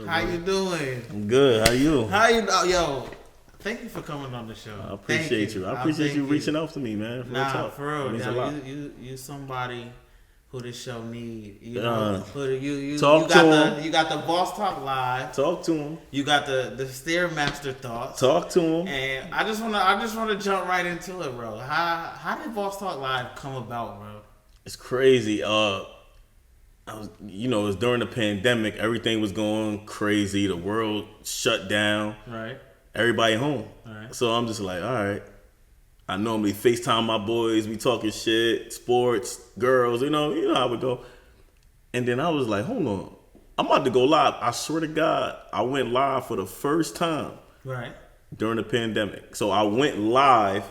up, How bro? you doing? I'm good. How you? Yo, thank you for coming on the show. I appreciate you. I appreciate you reaching out to me, man. For real. It means a lot. You somebody who this show need. You know, you got the Boss Talk Live. Talk to him. You got the Stairmaster Thoughts. Talk to him. And I just wanna jump right into it, bro. How did Boss Talk Live come about, bro? It's crazy. It was during the pandemic. Everything was going crazy. The world shut down. Right. Everybody home. Right. So I'm just like, all right. I normally FaceTime my boys. We talking shit, sports, girls. You know how it go. And then I was like, hold on. I'm about to go live. I swear to God, I went live for the first time. Right. During the pandemic. So I went live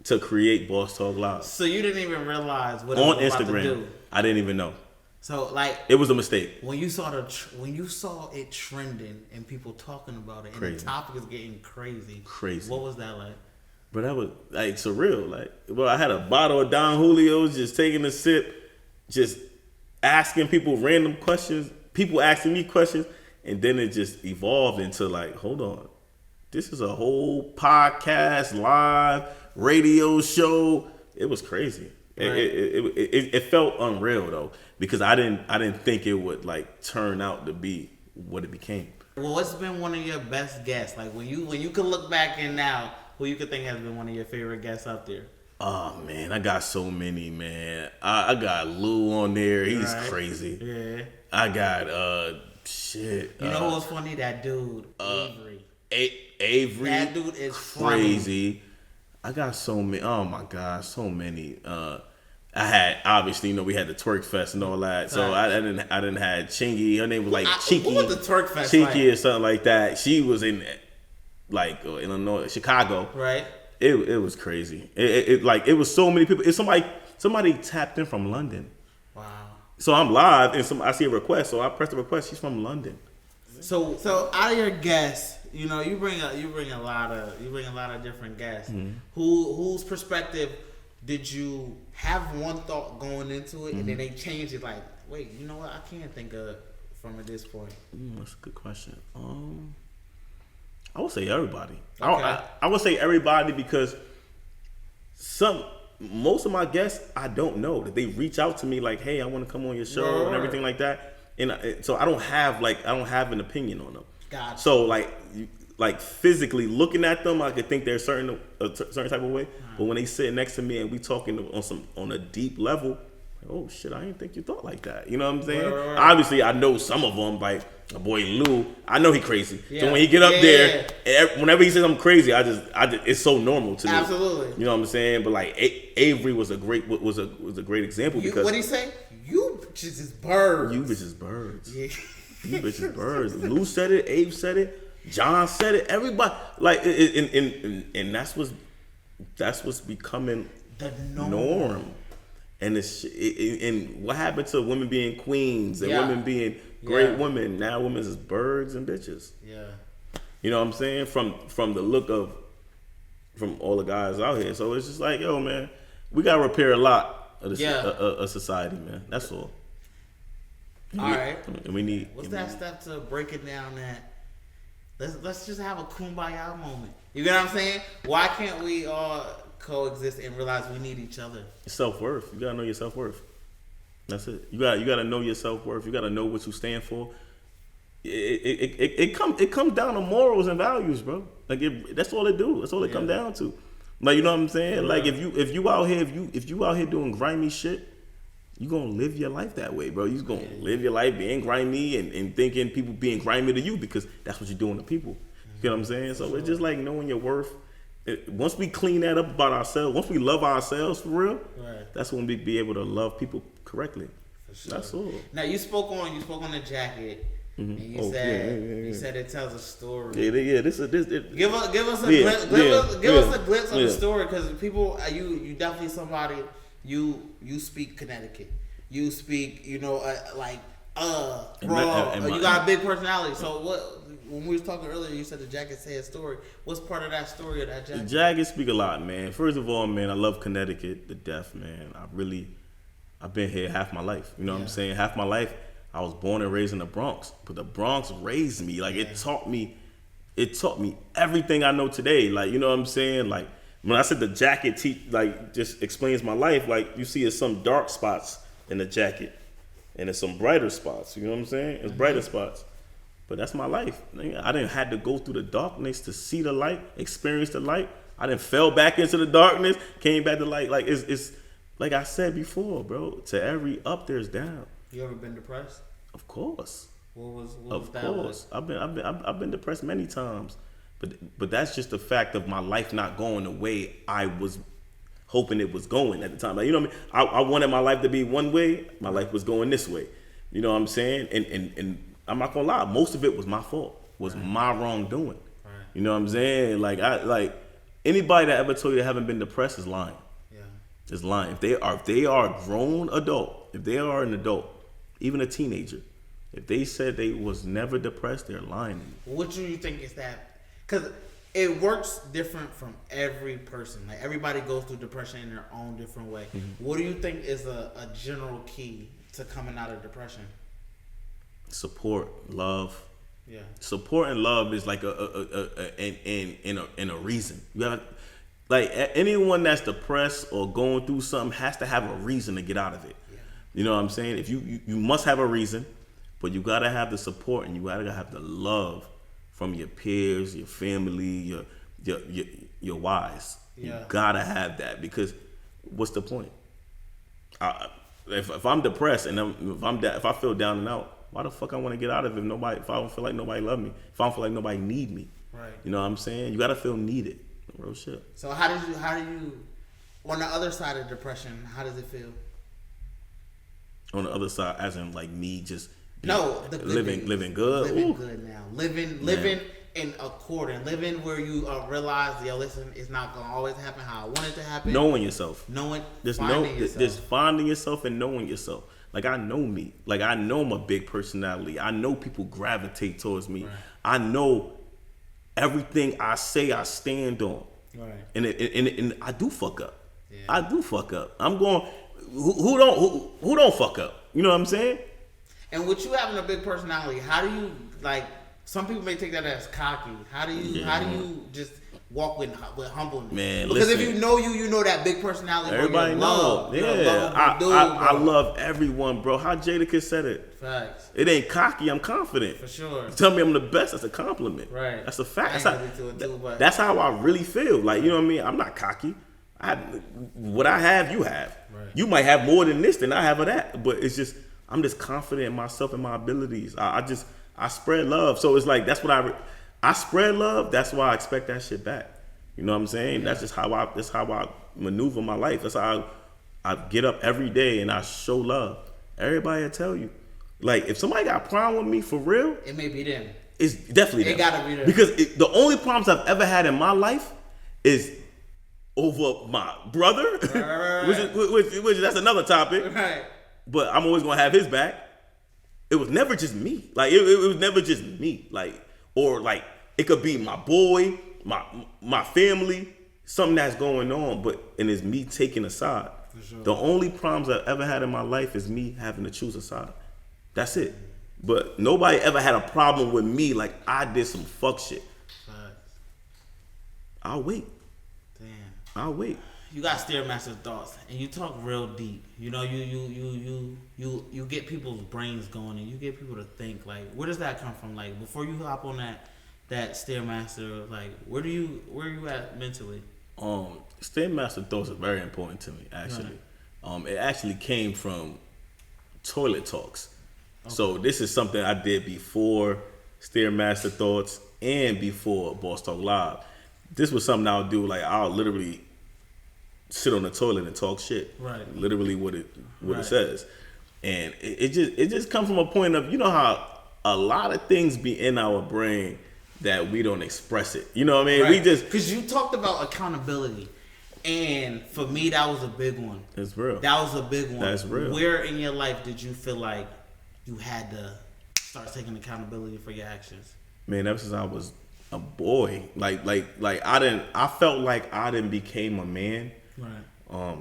to create Boss Talk Live. So you didn't even realize what on it was Instagram. About to do. I didn't even know. So like it was a mistake. When you saw it trending and people talking about it, crazy. And the topic is getting crazy. Crazy. What was that like? But that was like surreal. Like, well, I had a bottle of Don Julio's, just taking a sip, just asking people random questions. People asking me questions, and then it just evolved into like, hold on, this is a whole podcast, live radio show. It was crazy. Right. It felt unreal though, because I didn't think it would like turn out to be what it became. Well, what's been one of your best guests? Like when you could look back in now, who you could think has been one of your favorite guests up there? Oh man, I got so many, man. I got Lou on there. He's crazy. Yeah. I got shit. You know who was funny? That dude, Avery. Avery. That dude is crazy. Funny. I got so many. Oh my God, so many. I had obviously, we had the Twerk Fest and all that. So I didn't have Chingy. Her name was like Cheeky. What was the Twerk Fest? Cheeky or something like that. She was in like Illinois, Chicago. Right. It was crazy. It was so many people. It's somebody tapped in from London. Wow. So I'm live and I see a request. So I press the request. She's from London. So out of your guests, you bring a lot of different guests. Mm-hmm. Whose perspective did you have one thought going into it, and then they changed it? Like, wait, you know what? I can't think of from at this point. That's a good question. I would say everybody. Okay. I would say everybody because most of my guests I don't know that they reach out to me like, hey, I want to come on your show and everything like that, and so I don't have an opinion on them. Gotcha. So like physically looking at them, I could think they're a certain type of way, but when they sit next to me and we talking on a deep level, like, oh shit, I didn't think you thought like that. You know what I'm saying? Right. Obviously, I know some of them, like my boy Lou. I know he crazy. Yeah. So when he get up there, whenever he says I'm crazy, I just it's so normal to me. Absolutely. You know what I'm saying? But like Avery was a great example because what he say? You bitches is birds. You bitches birds. Yeah. You bitches birds. Lou said it. Abe said it. John said it. Everybody like and that's what's becoming the norm. And and what happened to women being queens and women being great women? Now women is birds and bitches. Yeah. You know what I'm saying? From the look from all the guys out here. So it's just like, yo, man, we gotta repair a lot of a society, man. That's all. All right. And we need. What's that step to break it down? That let's just have a kumbaya moment. You get what I'm saying? Why can't we all coexist and realize we need each other? Self-worth. You gotta know your self-worth. That's it. You gotta know your self-worth. You gotta know what you stand for. It comes down to morals and values, bro. Like that's all it do. That's all it come down to. Like, you know what I'm saying? Yeah. Like if you out here doing grimy shit, you gonna live your life that way, bro. You gonna live your life being grimy and thinking people being grimy to you because that's what you're doing to people. You know what I'm saying? So it's just like knowing your worth. Once we clean that up about ourselves, once we love ourselves for real, that's when we be able to love people correctly. For sure. That's all. Now you spoke on the jacket, and you said it tells a story. Yeah. Give us a glimpse of the story, because people, you definitely somebody. You speak Connecticut. You speak, raw. You got a big personality. So what? When we was talking earlier, you said the jacket say a story. What's part of that story of that jacket? The jacket speak a lot, man. First of all, man, I love Connecticut to death, man. I've been here half my life. You know what I'm saying? Half my life, I was born and raised in the Bronx, but the Bronx raised me. Like it taught me everything I know today. Like, you know what I'm saying? Like when I said the jacket just explains my life, like you see there's some dark spots in the jacket and there's some brighter spots. You know what I'm saying? It's brighter spots. But that's my life. I didn't have to go through the darkness to see the light, experience the light. I didn't fell back into the darkness, came back to light. Like it's like I said before, bro. To every up, there's down. You ever been depressed? Of course. What was of that course. Like? I've been depressed many times, but that's just the fact of my life not going the way I was hoping it was going at the time. Like, you know what I mean? I wanted my life to be one way. My life was going this way. You know what I'm saying? And I'm not gonna lie. Most of it was my fault. Was my wrongdoing. Right. You know what I'm saying? Like anybody that ever told you they haven't been depressed is lying. Yeah. Is lying. If they are a grown adult, if they are an adult, even a teenager, if they said they was never depressed, they're lying to you. What do you think is that? Because it works different from every person. Like everybody goes through depression in their own different way. Mm-hmm. What do you think is a general key to coming out of depression? Support, love. Yeah. Support and love is like a reason. You gotta, like anyone that's depressed or going through something has to have a reason to get out of it. Yeah. You know what I'm saying? If you must have a reason, but you gotta have the support and you gotta have the love from your peers, your family, your wives. Yeah. You gotta have that, because what's the point? If I'm depressed and if I feel down and out, why the fuck I want to get out of it if I don't feel like nobody love me, if I don't feel like nobody need me? Right. You know what I'm saying? You gotta feel needed. Real shit. So how do you on the other side of depression, how does it feel? On the other side, as in like me just living good. Living good now. Living in accordance. Living where you realize, listen, it's not gonna always happen how I want it to happen. Knowing yourself. Just finding yourself and knowing yourself. Like I know me. Like I know I'm a big personality. I know people gravitate towards me. Right. I know everything I say I stand on. Right. And I do fuck up. Yeah. I do fuck up. I'm going who don't fuck up? You know what I'm saying? And with you having a big personality, how do you, like, some people may take that as cocky. How do you just walk with humbleness? Man, because listen, if you know that big personality, everybody knows. Yeah, I love everyone, bro. How Jadakiss said it. Facts. It ain't cocky. I'm confident. For sure. You tell me I'm the best. That's a compliment. Right. That's a fact. That's how I really feel. Like, you know what I mean? I'm not cocky. What I have, you have. Right. You might have more than this than I have of that, but it's just I'm just confident in myself and my abilities. I spread love. So it's like, that's what I spread love. That's why I expect that shit back. You know what I'm saying? Yeah. That's how I maneuver my life. That's how I get up every day and I show love. Everybody will tell you. Like, if somebody got a problem with me for real, it may be them. It's definitely them. It gotta be them. Because the only problems I've ever had in my life is over my brother, right. which that's another topic. Right. But I'm always gonna have his back. It was never just me. Like it was never just me. Like, or like it could be my boy, my family, something that's going on, and it's me taking a side. For sure. The only problems I've ever had in my life is me having to choose a side. That's it. But nobody ever had a problem with me like I did some fuck shit. I'll wait. Damn. I'll wait. You got Stairmaster thoughts, and you talk real deep. You know, you get people's brains going, and you get people to think. Like, where does that come from? Like, before you hop on that Stairmaster, like, where are you at mentally? Stairmaster thoughts are very important to me, actually. Right. It actually came from toilet talks. Okay. So this is something I did before Stairmaster thoughts and before Boss Talk Live. This was something I would do. Like, I'll literally sit on the toilet and talk shit. Right. Literally what it says. And it just comes from a point of, you know how a lot of things be in our brain that we don't express it. You know what I mean? Right. Because you talked about accountability. And for me, that was a big one. It's real. That was a big one. That's real. Where in your life did you feel like you had to start taking accountability for your actions? Man, ever since I was a boy, like I felt like I didn't became a man. Right.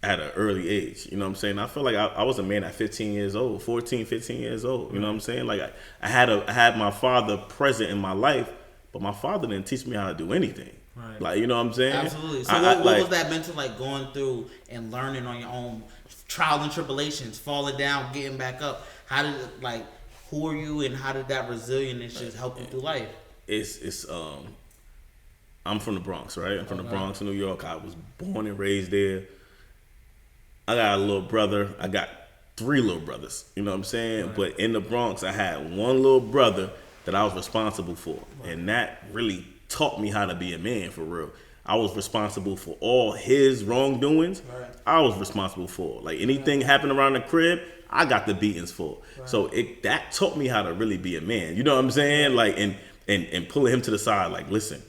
at an early age. You know what I'm saying? I feel like I was a man at 15 years old, 14, 15 years old. You know what I'm saying? Like I had my father present in my life, but my father didn't teach me how to do anything. Right. Like, you know what I'm saying? Absolutely. So what was that mental like going through and learning on your own, trials and tribulations, falling down, getting back up? How did it, like, who are you and how did that resilience just help you through life? It's I'm from the Bronx, right? I'm from the Bronx, New York. I was born and raised there. I got a little brother. I got 3 little brothers. You know what I'm saying? Right. But in the Bronx, I had one little brother that I was responsible for. Right. And that really taught me how to be a man, for real. I was responsible for all his wrongdoings. Right. I was responsible for. Like, anything happened around the crib, I got the beatings for. Right. So that taught me how to really be a man. You know what I'm saying? Like, and pulling him to the side, like, listen,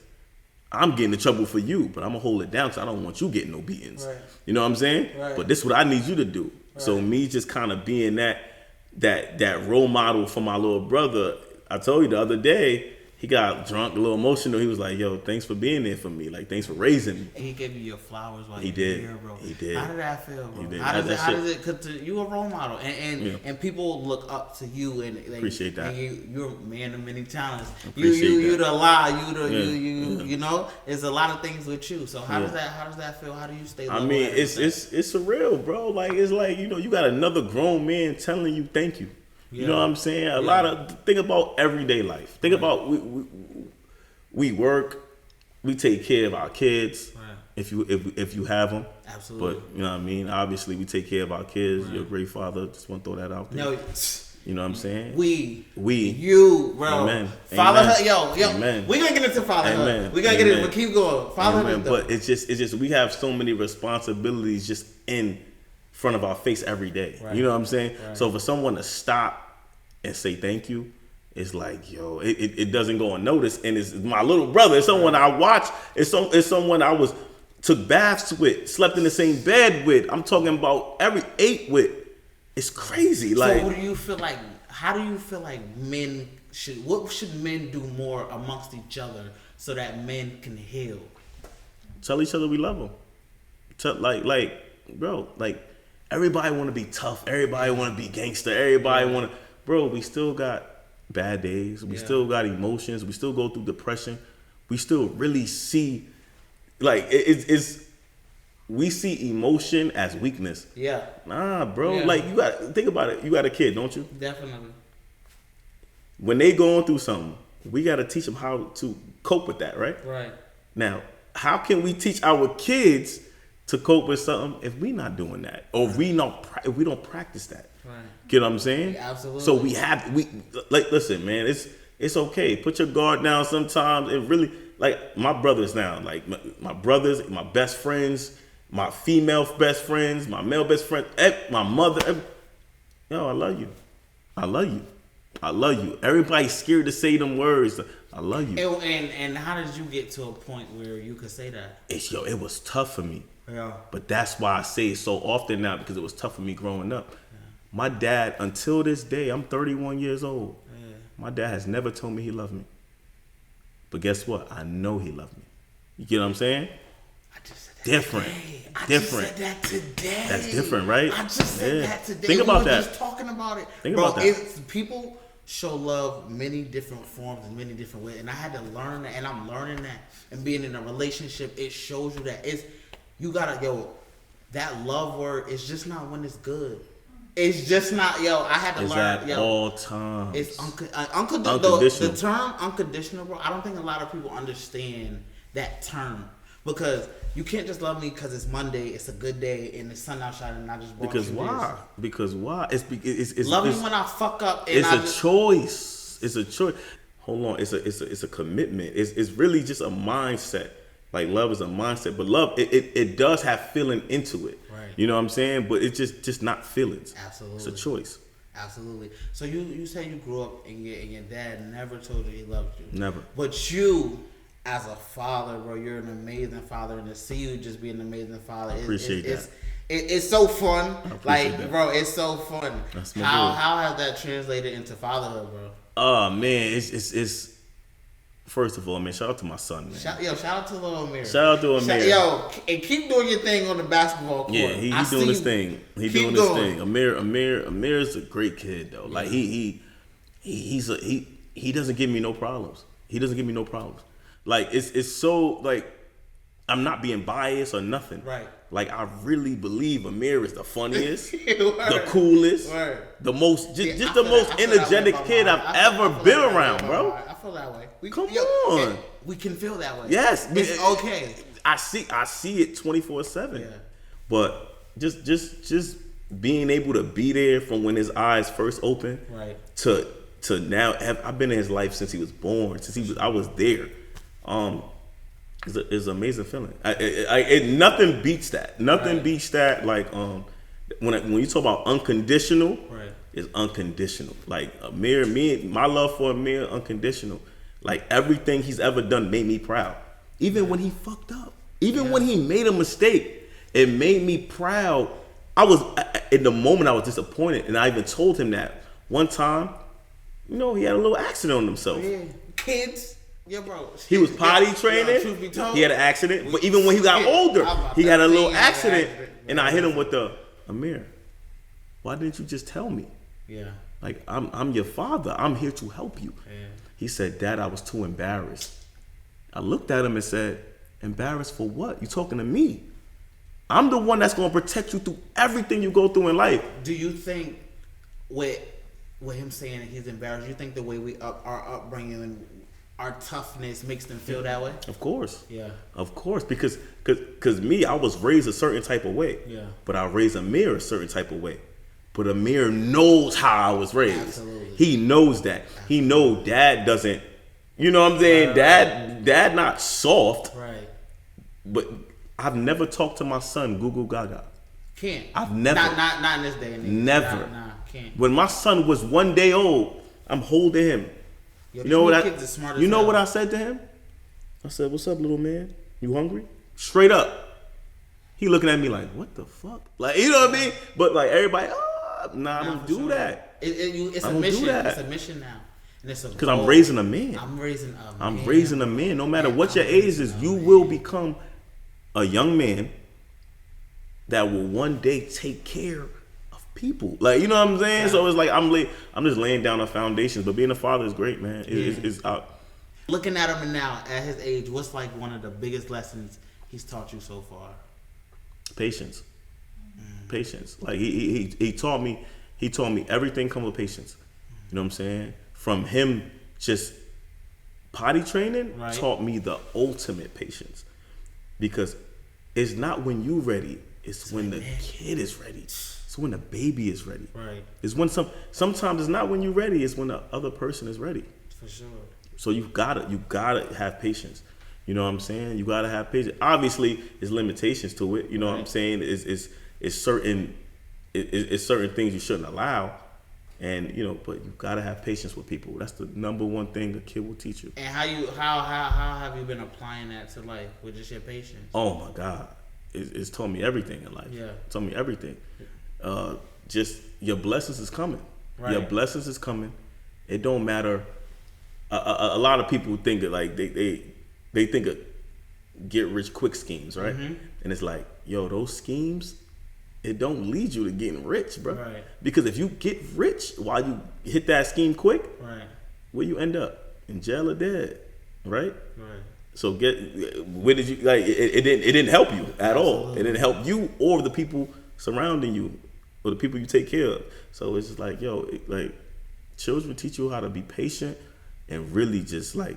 I'm getting in trouble for you, but I'm gonna hold it down because I don't want you getting no beatings. Right. You know what I'm saying? Right. But this is what I need you to do. Right. So me just kind of being that role model for my little brother. I told you the other day, he got drunk, a little emotional. He was like, "Yo, thanks for being there for me. Like, thanks for raising me." And he gave you your flowers while he you did. were here, bro. He did. How did that feel, bro? He did. How does it? Cause you a role model, and people look up to you, and like, appreciate that. And you're a man of many talents. You the lie. You know, there's a lot of things with you. So how does that feel? How do you stay? I mean, it's surreal, bro. Like, it's like, you know, you got another grown man telling you thank you. You know what I'm saying? Think about everyday life. Think about we work, we take care of our kids. Right. If you have them. Absolutely. But you know what I mean? Obviously, we take care of our kids. Right. You're a great father. Just want to throw that out there. No, you know what I'm saying? You, bro. Amen. Fatherhood, yo. Amen. We're gonna get into fatherhood. Amen. We're gonna get into it, but keep going. Fatherhood. But it's just we have so many responsibilities just in front of our face every day. Right. You know what I'm saying? Right. So for someone to stop and say thank you, it's like, yo, it doesn't go unnoticed. And it's my little brother. It's someone I watch. It's someone I took baths with, slept in the same bed with. I'm talking about ate with. It's crazy. Like, so what do you feel like? How do you feel like what should men do more amongst each other so that men can heal? Tell each other we love them. Bro, everybody want to be tough. Everybody want to be gangster. Everybody want to. Bro, we still got bad days. We still got emotions. We still go through depression. We still really see, like, we see emotion as weakness. Yeah. Nah, bro. Yeah. Like, you got to think about it. You got a kid, don't you? Definitely. When they going through something, we got to teach them how to cope with that, right? Right. Now, how can we teach our kids to cope with something if we not doing that, or if we don't practice that? Right. Get what I'm saying? Yeah, absolutely. So listen, man, it's okay. Put your guard down sometimes. It really, like, my brothers now, like my brothers, my best friends, my female best friends, my male best friend, my mother. Yo, I love you. I love you. I love you. Everybody's scared to say them words. I love you. And how did you get to a point where you could say that? It was tough for me. Yeah. But that's why I say it so often now, because it was tough for me growing up. Yeah. My dad, until this day, I'm 31 years old. Yeah. My dad has never told me he loved me. But guess what? I know he loved me. You get what I'm saying? I just said that different. Today. Different. I just said that today. That's different, right? I just said that today. Think about that. We were just talking about it. Think about that. People show love many different forms and many different ways. And I had to learn that, and I'm learning that. And being in a relationship, it shows you that you gotta, that love word is just not when it's good. It's just not, I had to learn, at all times. It's unconditional. The term unconditional, bro, I don't think a lot of people understand that term. Because you can't just love me because it's Monday, it's a good day, and the sun out shining, and I just brought Because why? Because why? It's love me when I fuck up. And it's a choice. It's a choice. Hold on. It's a commitment. It's really just a mindset. Like, love is a mindset, but love it does have feeling into it. Right. You know what I'm saying? But it's just not feelings. Absolutely. It's a choice. Absolutely. So you say you grew up and your dad never told you he loved you. Never. But you, as a father, bro, you're an amazing father, and to see you just be an amazing father, it's so fun. Like, that. Bro, it's so fun. How has that translated into fatherhood, bro? Oh man, it's First of all, man, shout out to my son, man. Shout out to little Amir. Shout out to Amir. And keep doing your thing on the basketball court. Yeah, he's doing his thing. He's doing his thing. Amir is a great kid though. Like he doesn't give me no problems. He doesn't give me no problems. Like it's so like I'm not being biased or nothing. Right. Like I really believe Amir is the funniest, the coolest, the most just the most energetic kid I've ever been around, bro. I feel that way. Come on. We can feel that way. Yes. It's okay. I see it 24/7. Yeah. But just being able to be there from when his eyes first opened to now I've been in his life since he was born, I was there. It's an amazing feeling. Nothing beats that. Nothing beats that. Like when you talk about unconditional, it's unconditional. Like Amir, my love for Amir, unconditional. Like everything he's ever done made me proud. Even when he fucked up, even when he made a mistake, it made me proud. I was in the moment I was disappointed, and I even told him that one time. You know, he had a little accident on himself. Yeah. Kids. Yeah, bro. He was potty training. Truth be told, he had an accident. But even when he got older, he had a little accident. And I hit him with the, Amir, why didn't you just tell me? Yeah. Like, I'm your father. I'm here to help you. Yeah. He said, Dad, I was too embarrassed. I looked at him and said, embarrassed for what? You talking to me? I'm the one that's going to protect you through everything you go through in life. Do you think with him saying that he's embarrassed, you think the way our upbringing and our toughness makes them feel that way? Of course. Yeah. Of course, because me, I was raised a certain type of way. Yeah. But I raised Amir a certain type of way. But Amir knows how I was raised. Absolutely. He knows that. Absolutely. He knows Dad doesn't. You know what I'm saying? Right. Dad not soft. Right. But I've never talked to my son Goo Gaga. Can't. I've never. Not in this day and age. Never. Nah, can't. When my son was 1 day old, I'm holding him. Yo, you know what what I said to him? I said, "What's up, little man? You hungry?" Straight up. He looking at me like, "What the fuck?" Like, you know what I mean? But like everybody, I don't do that. It's a mission. It's a mission now. Because I'm raising a man. I'm raising a man. No matter what your age is, you will become a young man that will one day take care of people. Like, you know what I'm saying? Yeah. So it's like I'm just laying down a foundation. But being a father is great, man. It's out. Looking at him now, at his age, what's like one of the biggest lessons he's taught you so far? Patience. Patience. Like he taught me everything comes with patience. You know what I'm saying? From him just potty training taught me the ultimate patience. Because it's not when you ready, it's when the kid is ready. It's when the baby is ready. Right. It's when sometimes it's not when you're ready, it's when the other person is ready. For sure. So you gotta have patience. You know what I'm saying? You gotta have patience. Obviously, there's limitations to it. You know what I'm saying? It's certain things you shouldn't allow. And but you gotta have patience with people. That's the number one thing a kid will teach you. And how have you been applying that to life with just your patience? Oh my God, it's taught me everything in life. Yeah, it's taught me everything. Just your blessings is coming. Right. Your blessings is coming. It don't matter. A lot of people think that like they think of get rich quick schemes, right? Mm-hmm. And it's like, yo, those schemes, it don't lead you to getting rich, bro. Right. Because if you get rich while you hit that scheme quick, where you end up? In jail or dead, right? Right. So where did you like? It didn't help you at all. It didn't help you or the people surrounding you or the people you take care of. So it's just like, yo, like children teach you how to be patient and really just like.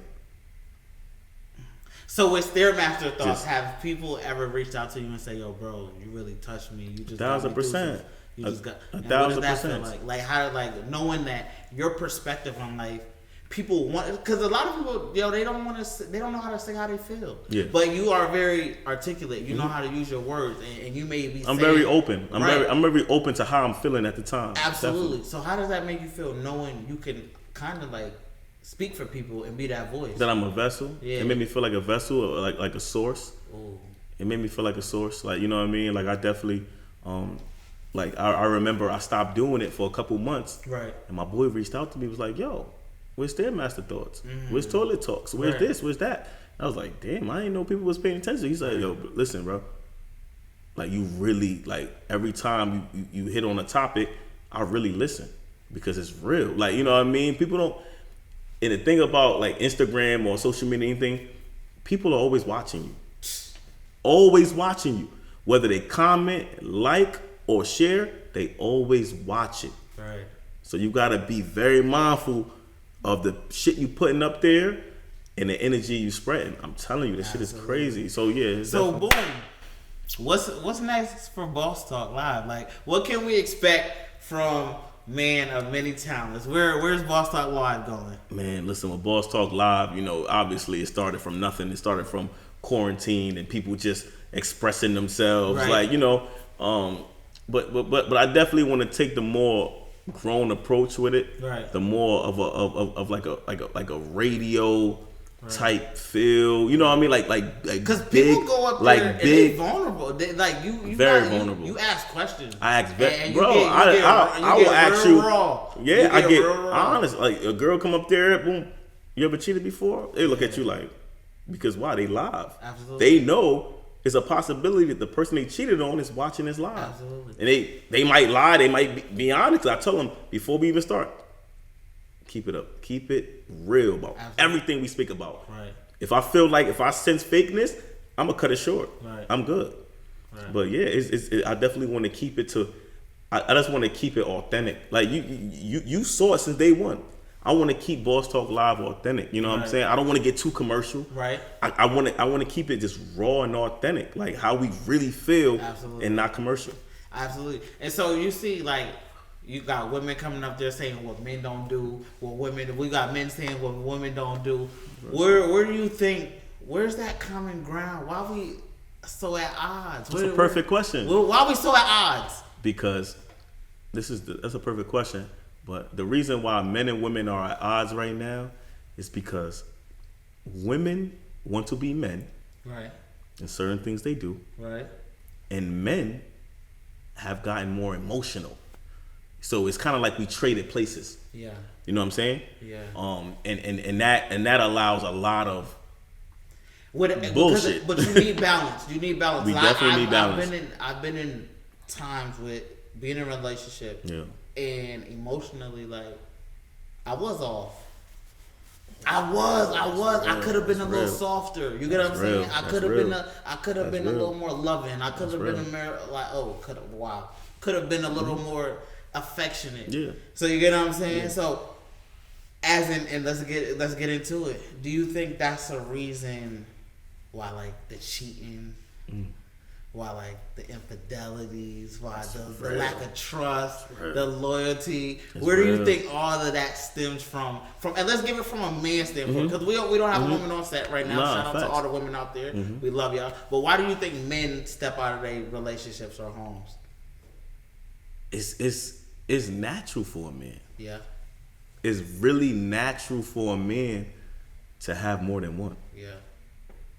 So with Stairmaster Thoughts, have people ever reached out to you and say, "Yo, bro, you really touched me. You just 1,000%. You just got 1,000%. What does that feel like? Like how, like knowing that your perspective on life, people want, because a lot of people, they don't want to, they don't know how to say how they feel. Yeah. But you are very articulate. You know how to use your words, and you may be. I'm very open. I'm very open to how I'm feeling at the time. Absolutely. Definitely. So how does that make you feel, knowing you can kind of like speak for people and be that voice? That I'm a vessel. Yeah. It made me feel like a vessel, or like a source. Ooh. It made me feel like a source. Like, you know what I mean? Like I definitely, like I remember I stopped doing it for a couple months. Right. And my boy reached out to me, was like, "Yo, Where's Stairmaster Thoughts? Where's Toilet Talks? Where's this? Where's that? I was like, damn, I didn't know people was paying attention. He's like, yo, listen, bro. Like, you really, like, every time you hit on a topic, I really listen because it's real. Like, you know what I mean? People don't, and the thing about, like, Instagram or social media, anything, people are always watching you. Always watching you. Whether they comment, like, or share, they always watch it. Right. So you got to be very mindful of the shit you putting up there and the energy you spreading. I'm telling you, this shit is crazy. So, yeah. So, boom. What's next for Boss Talk Live? Like, what can we expect from Man of Many Talents? Where's Boss Talk Live going? Man, listen, with Boss Talk Live, you know, obviously it started from nothing. It started from quarantine and people just expressing themselves, right. Like, you know. But I definitely want to take the more grown approach with it. Right. The more of like a radio. Right. Type feel, you know what I mean? Like because people go up like there and big, they vulnerable. They, like you very vulnerable. You ask questions. I ask, bro. I will ask you. Raw. Yeah, I get honest. Like a girl come up there, boom. You ever cheated before? They look at you like, because why? They live. Absolutely. They know it's a possibility that the person they cheated on is watching this live. Absolutely. And they might lie. They might be honest. I tell them before we even start. Keep it up. Keep it real about everything we speak about. Right. If I feel like if I sense fakeness, I'm gonna cut it short. Right. I'm good. Right. But yeah, I definitely want to keep it to. I just want to keep it authentic. Like you saw it since day one. I want to keep Boss Talk Live authentic. You know what I'm saying? I don't want to get too commercial. Right. I want to keep it just raw and authentic, like how we really feel, and not commercial. Absolutely. And so you see, like. You got women coming up there saying what men don't do, we got men saying what women don't do. Where do you think, where's that common ground? Why are we so at odds? That's a perfect question. Why are we so at odds? Because that's a perfect question. But the reason why men and women are at odds right now is because women want to be men. Right. And certain things they do. Right. And men have gotten more emotional. So it's kind of like we traded places. Yeah. You know what I'm saying? Yeah. And that allows a lot of bullshit. But you need balance. You need balance. We definitely need balance. I've been in times with being in a relationship. Yeah. And emotionally, like, I was off. I could have been a little softer. You get what I'm saying? I could have been a little more loving. I could have been could have been a little more affectionate. Yeah. So you get what I'm saying? Yeah. So and let's get into it. Do you think that's a reason why, like, the cheating, why, like, the infidelities, why the lack of trust, the loyalty? Where do you think all of that stems from? And let's give it from a man's standpoint, because we don't have a woman on set right now. Shout out to all the women out there. We love y'all. But why do you think men step out of their relationships or homes? It's natural for a man. Yeah. It's really natural for a man to have more than one. Yeah.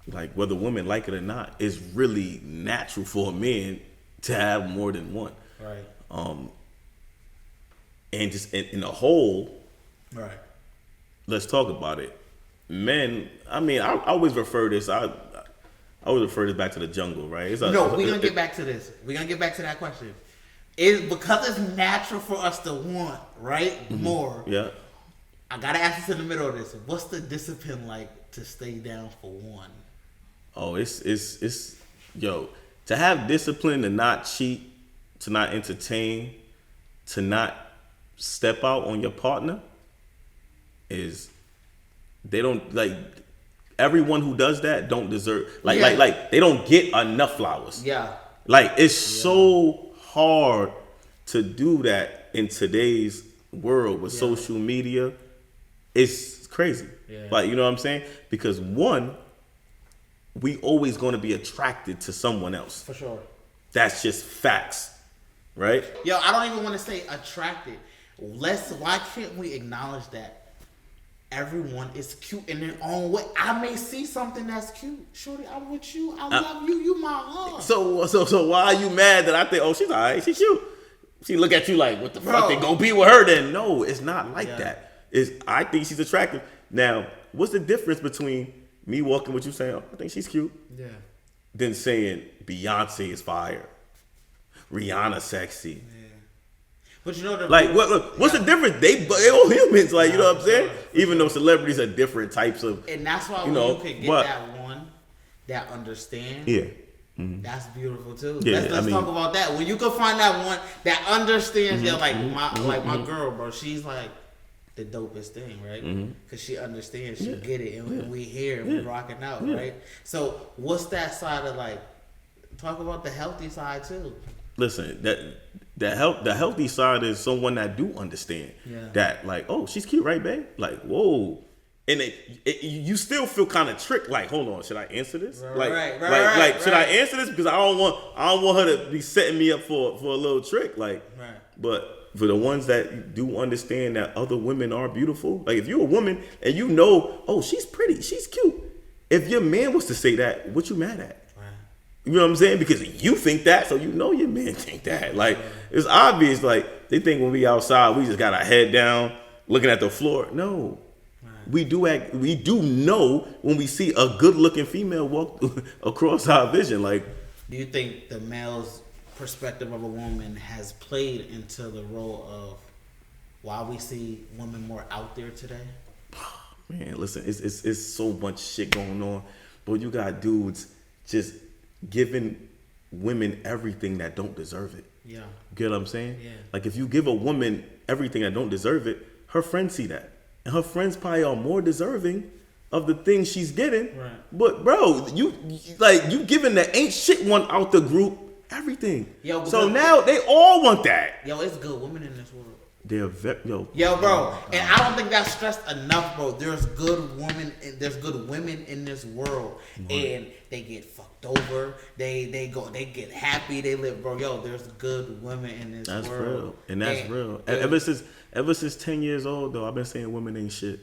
Like, whether women like it or not, it's really natural for a man to have more than one. Right. And just in the whole, right. Let's talk about it. Men, I mean, I always refer this. I always refer this back to the jungle, right? We're gonna get back to this. We're gonna get back to that question. Because it's natural for us to want, right? More. Yeah. I gotta ask this in the middle of this. What's the discipline like to stay down for one? Oh, it's to have discipline, to not cheat, to not entertain, to not step out on your partner is, they don't, like, everyone who does that don't deserve, like they don't get enough flowers. Yeah. Like, it's so hard to do that in today's world with social media. It's crazy. Yeah. Like, you know what I'm saying? Because one, we always going to be attracted to someone else. For sure. That's just facts, right? Yo, I don't even want to say attracted. Why can't we acknowledge that everyone is cute in their own way? I may see something that's cute. Shorty, I'm with you. I love you. You my love. So why are you mad that I think, oh, she's all right, she's cute? She look at you like, what the fuck? They gonna be with her then? No, it's not like that. I think she's attractive. Now, what's the difference between me walking with you saying, oh, I think she's cute, than saying Beyonce is fire, Rihanna sexy? Yeah. But you know, like, what's the difference? They all humans, like, you know what I'm saying? Even though celebrities are different types of, and that's why when you can get that one that understands. Yeah. That's beautiful too. Yeah, let's talk about that. When you can find that one that understands, like my girl, bro, she's like the dopest thing, right? Because she understands, she get it, and we here, and we rocking out, right? So what's that side of like? Talk about the healthy side too. Listen, the healthy side is someone that do understand that, like, oh, she's cute, right, babe? Like, whoa. And you still feel kind of tricked. Like, hold on, should I answer this? Right. Should I answer this? Because I don't want her to be setting me up for a little trick. Like, but for the ones that do understand that other women are beautiful, like if you're a woman and you know, oh, she's pretty, she's cute. If your man was to say that, what you mad at? You know what I'm saying? Because you think that, so you know your man think that. Like, it's obvious. Like, they think when we outside, we just got our head down, looking at the floor. No. We do know when we see a good-looking female walk across our vision. Like, do you think the male's perspective of a woman has played into the role of why we see women more out there today? Man, listen, it's so much shit going on, but you got dudes just giving women everything that don't deserve it. Yeah, you get what I'm saying? Yeah. Like, if you give a woman everything that don't deserve it, her friends see that. And her friends probably are more deserving of the things she's getting. Right. But bro, you giving the ain't shit one out the group everything. Yo, so now they all want that. Yo, it's good women in this world. They're yo, bro, and I don't think that's stressed enough, bro. There's good women in this world, and they get fucked over. They get happy. They live, bro. Yo, there's good women in this world. That's real, and that's real. Ever since 10 years old, though, I've been saying women ain't shit.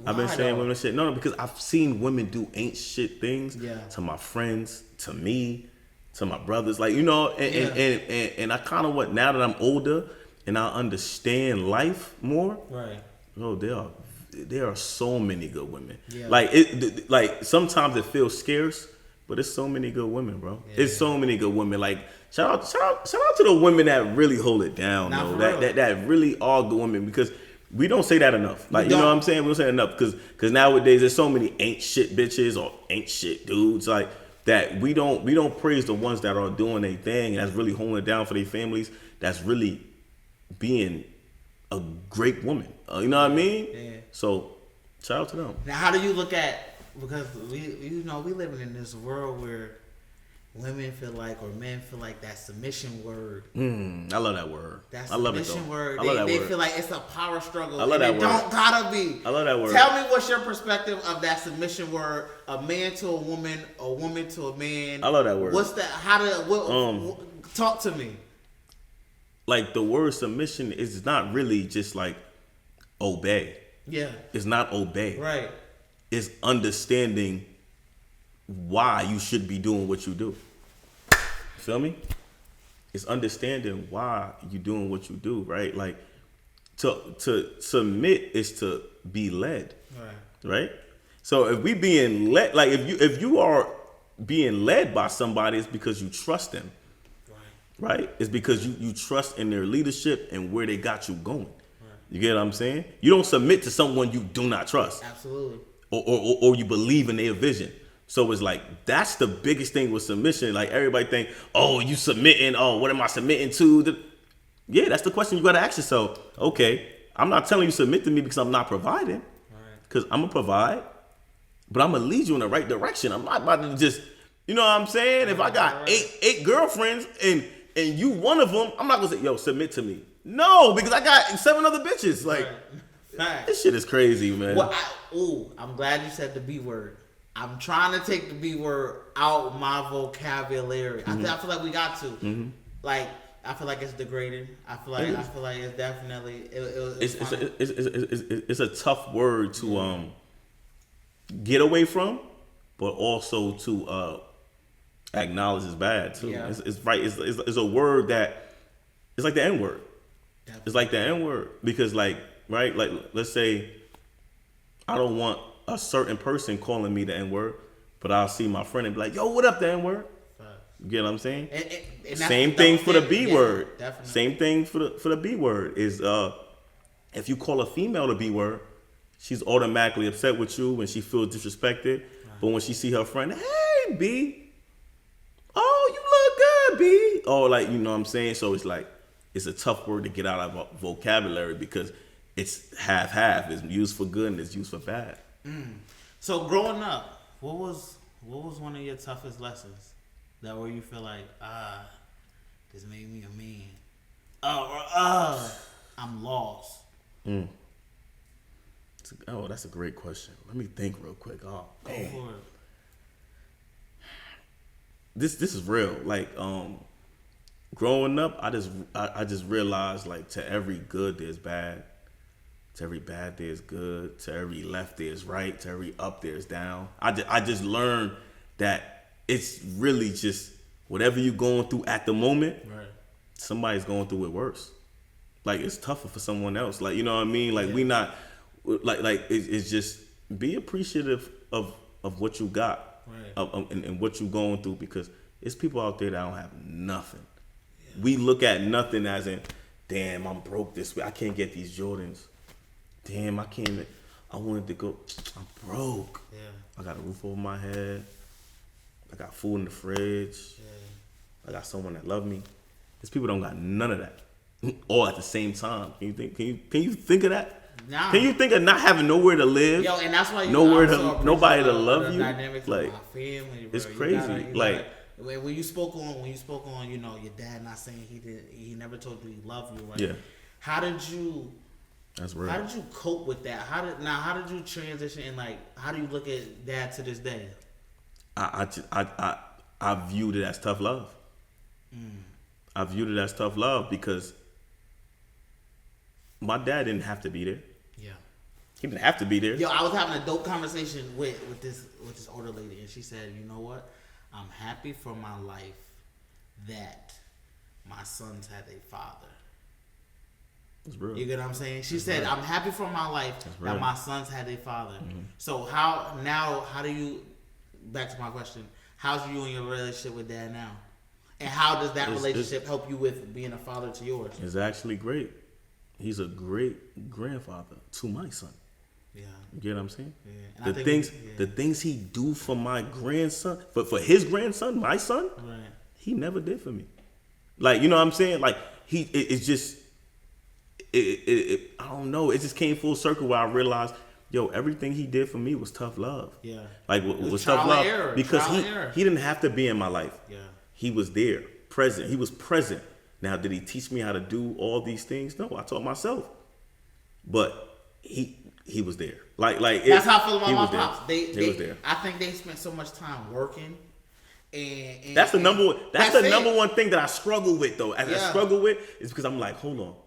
I've been saying women shit. No, because I've seen women do ain't shit things to my friends, to me, to my brothers. Like, you know, and I kind of now that I'm older and I understand life more. Right. Oh, there are so many good women. Yeah. Like sometimes it feels scarce, but it's so many good women, bro. Yeah. It's so many good women. Like, shout out to the women that really hold it down, though. That really are good women, because we don't say that enough. Like, you know what I'm saying? We don't say that enough because nowadays there's so many ain't shit bitches or ain't shit dudes, like, that we don't praise the ones that are doing their thing and that's really holding it down for their families. That's really being a great woman. You know what I mean? Yeah. So shout out to them. Now, how do you look at, because we living in this world where women feel like, or men feel like, that submission word. I love that word. That submission word. They feel like it's a power struggle. I love that word. Don't gotta be. I love that word. Tell me what's your perspective of that submission word? A man to a woman to a man. I love that word. What's that? Talk to me. Like, the word submission is not really just like obey. Yeah. It's not obey. Right. It's understanding why you should be doing what you do. Feel me? It's understanding why you're doing what you do, right? Like, to submit is to be led. Right? So if we being led, like, if you are being led by somebody, it's because you trust them. Right? It's because you trust in their leadership and where they got you going. Right. You get what I'm saying? You don't submit to someone you do not trust. Absolutely. Or you believe in their vision. So it's like, that's the biggest thing with submission. Like, everybody think, oh, you submitting, oh, what am I submitting to? Yeah, that's the question you got to ask yourself. Okay, I'm not telling you submit to me because I'm not providing. Because I'm going to provide, but I'm going to lead you in the right direction. I'm not about to just, you know what I'm saying? If I got eight girlfriends and you one of them, I'm not gonna say, yo, submit to me. No, because I got 7 other bitches. Like, this shit is crazy, man. Well, I'm glad you said the B word. I'm trying to take the B word out my vocabulary. I feel like we got to. Like, I feel like it's degrading. I feel like it's definitely it's a tough word to get away from, but also to acknowledge is bad too. Yeah. It's right. It's a word that it's like the N word. It's like the N word, because, like, right? Like, let's say I don't want a certain person calling me the N-word, but I'll see my friend and be like, yo, what up, the N-word? You get what I'm saying? And same thing for the B word. Definitely. Same thing for the B word is if you call a female the B word, she's automatically upset with you when she feels disrespected. Right. But when she see her friend, hey B, oh you look good B, oh like you know what I'm saying. So it's like it's a tough word to get out of our vocabulary because it's half. It's used for good and it's used for bad. So growing up, what was one of your toughest lessons? That where you feel like, this made me a man. I'm lost. Oh, that's a great question. Let me think real quick. Oh, man. Go for it. This is real. Like, growing up, I just realized like to every good there's bad, to every bad there's good, to every left there's right, to every up there's down. I just learned that it's really just whatever you're going through at the moment, right. Somebody's going through it worse. Like it's tougher for someone else. Like you know what I mean? Like we not like it's just be appreciative of what you got, right. And what you're going through because it's people out there that don't have nothing. Yeah. We look at nothing as in, damn, I'm broke this way. I can't get these Jordans. Damn, I wanted to go. I'm broke. Yeah. I got a roof over my head. I got food in the fridge. Yeah. I got someone that love me. These people don't got none of that, all at the same time. Can you think of that? Nah. Can you think of not having nowhere to live? Yo, and that's why nobody to love you. Dynamics like of my family, bro. It's crazy. When you spoke on, you know, your dad not saying he never told you he loved you, right? Yeah. How did you? That's real. How did you cope with that? How did you transition and like how do you look at dad to this day? I viewed it as tough love. I viewed it as tough love because my dad didn't have to be there. Yeah, he didn't have to be there. Yo, I was having a dope conversation with this older lady, and she said, "You know what? I'm happy for my life that my sons had a father." That's real. You get what I'm saying? She said, "I'm happy for my life that my sons had a father." Mm-hmm. So how do you? Back to my question: how's you and your relationship with dad now, and how does that relationship help you with being a father to yours? It's actually great. He's a great grandfather to my son. Yeah, you get what I'm saying? Yeah. And the things he do for my grandson, for his grandson, my son, right. He never did for me. Like you know what I'm saying? Like it's just I don't know. It just came full circle where I realized. Yo, everything he did for me was tough love. Yeah. Like, was tough love. Because he didn't have to be in my life. Yeah. He was there, present. He was present. Now, did he teach me how to do all these things? No, I taught myself. But he was there. That's how I feel about my pops. They was there. I think they spent so much time working. And that's the number one. That's the number one thing that I struggle with, though. I struggle with is because I'm like, hold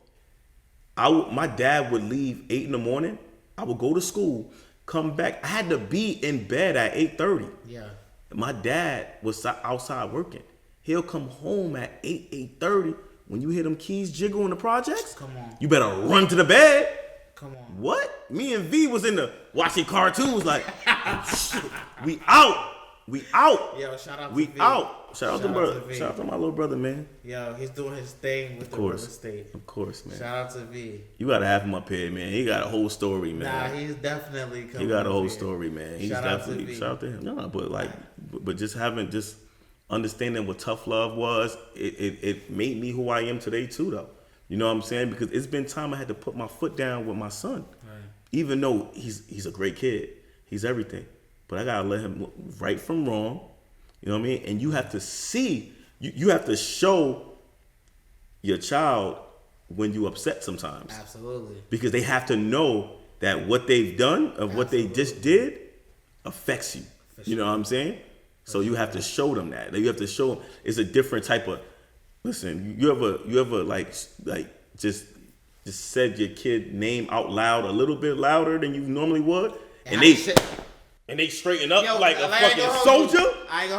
on. My dad would leave 8 a.m. I would go to school, come back. I had to be in bed at 8:30. Yeah. My dad was outside working. He'll come home at 8:30. When you hear them keys jiggle in the projects, come on. You better run to the bed. Come on. What? Me and V was in the watching cartoons like, we out. We out. Yo, shout out to we V. Out. Shout out to brother. Shout out to my little brother, man. Yo, he's doing his thing with the real estate. Of course, man. Shout out to V. You gotta have him up here, man. He got a whole story, man. Nah, he's definitely coming. He got a whole story, man. He's definitely shout out to him. No, but just understanding what tough love was, it made me who I am today too, though. You know what I'm saying? Because it's been time I had to put my foot down with my son. Right. Even though he's a great kid, he's everything. But I gotta let him right from wrong. You know what I mean? And you have to see, you have to show your child when you upset sometimes. Absolutely. Because they have to know that what they've done or what they just did affects you. You know what I'm saying? So you have to show them that. You have to show them it's a different type of. Listen, you ever like just said your kid name out loud a little bit louder than you normally would, and and they straighten up Yo, like a fucking soldier,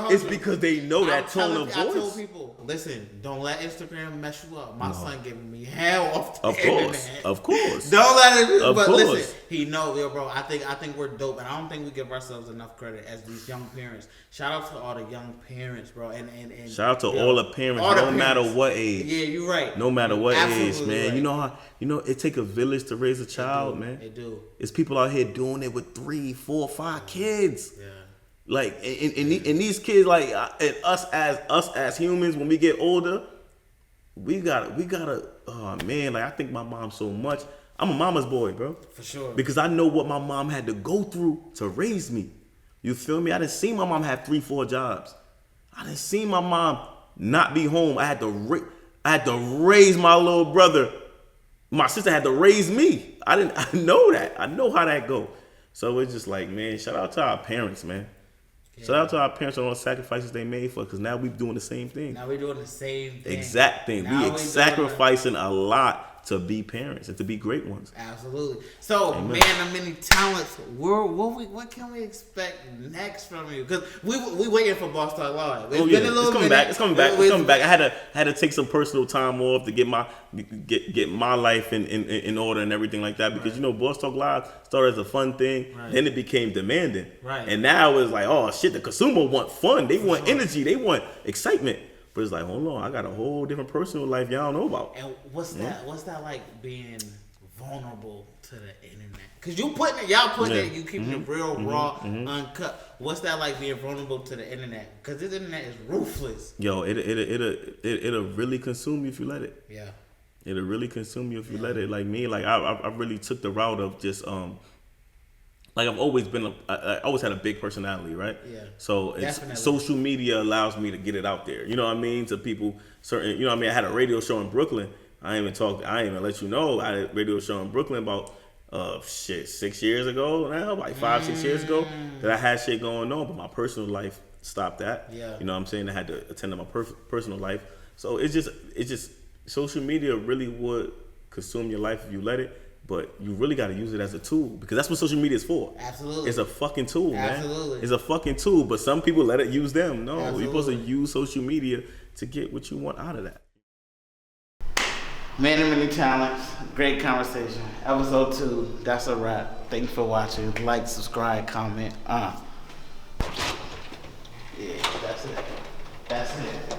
it's because they know that tone of voice. I told people, listen, don't let Instagram mess you up. My son giving me hell off the internet. Of course. Don't let it. But course. Listen, he know, yo, bro. I think we're dope, and I don't think we give ourselves enough credit as these young parents. Shout out to all the young parents, bro, and shout out to all the parents, no matter what age. Yeah, you're right. No matter what age, man. Right. You know it take a village to raise a child, man. It do. It's people out here doing it with 3, 4, 5 kids. Yeah. Like and these kids, like and us as humans, when we get older, we gotta. Oh man, like I think my mom so much. I'm a mama's boy, bro. For sure. Because I know what my mom had to go through to raise me. You feel me? I didn't see my mom have 3, 4 jobs. I didn't see my mom not be home. I had to raise my little brother. My sister had to raise me. I know that. I know how that go. So it's just like, man, shout out to our parents, man. Yeah. Shout out to our parents on all the sacrifices they made for us, because now we're doing the same thing. Now we're doing the same thing. Exact thing. We sacrificing a lot to be parents and to be great ones. Absolutely. So, Amen. Man of many talents, what can we expect next from you? Because we waiting for Boss Talk Live. It's coming back. I had to take some personal time off to get my life in order and everything like that, because Boss Talk Live started as a fun thing, then it became demanding, and now it's like, oh shit, the consumer want fun, they want energy, they want excitement. But it's like, hold on, I got a whole different personal life y'all don't know about. And what's that like, being vulnerable to the internet? Because y'all putting it, you keeping it real, raw, uncut. What's that like, being vulnerable to the internet? Because this internet is ruthless. Yo, it'll really consume you if you let it. Yeah. It'll really consume you if you let it. Like me, like I really took the route of just like I've always been I always had a big personality, right? Yeah. So social media allows me to get it out there. You know what I mean? To people, certain. You know what I mean? I had a radio show in Brooklyn. I ain't even let you know. I had a radio show in Brooklyn about 6 years ago now, like 5, 6 years ago. That I had shit going on, but my personal life stopped that. Yeah. You know what I'm saying? I had to attend to my personal life. So it's just social media really would consume your life if you let it. But you really got to use it as a tool, because that's what social media is for. Absolutely. It's a fucking tool, man. Absolutely. It's a fucking tool, but some people let it use them. No, Absolutely. You're supposed to use social media to get what you want out of that. Man of many talents. Great conversation. Episode 2. That's a wrap. Thanks for watching. Like, subscribe, comment. Yeah, that's it. That's it.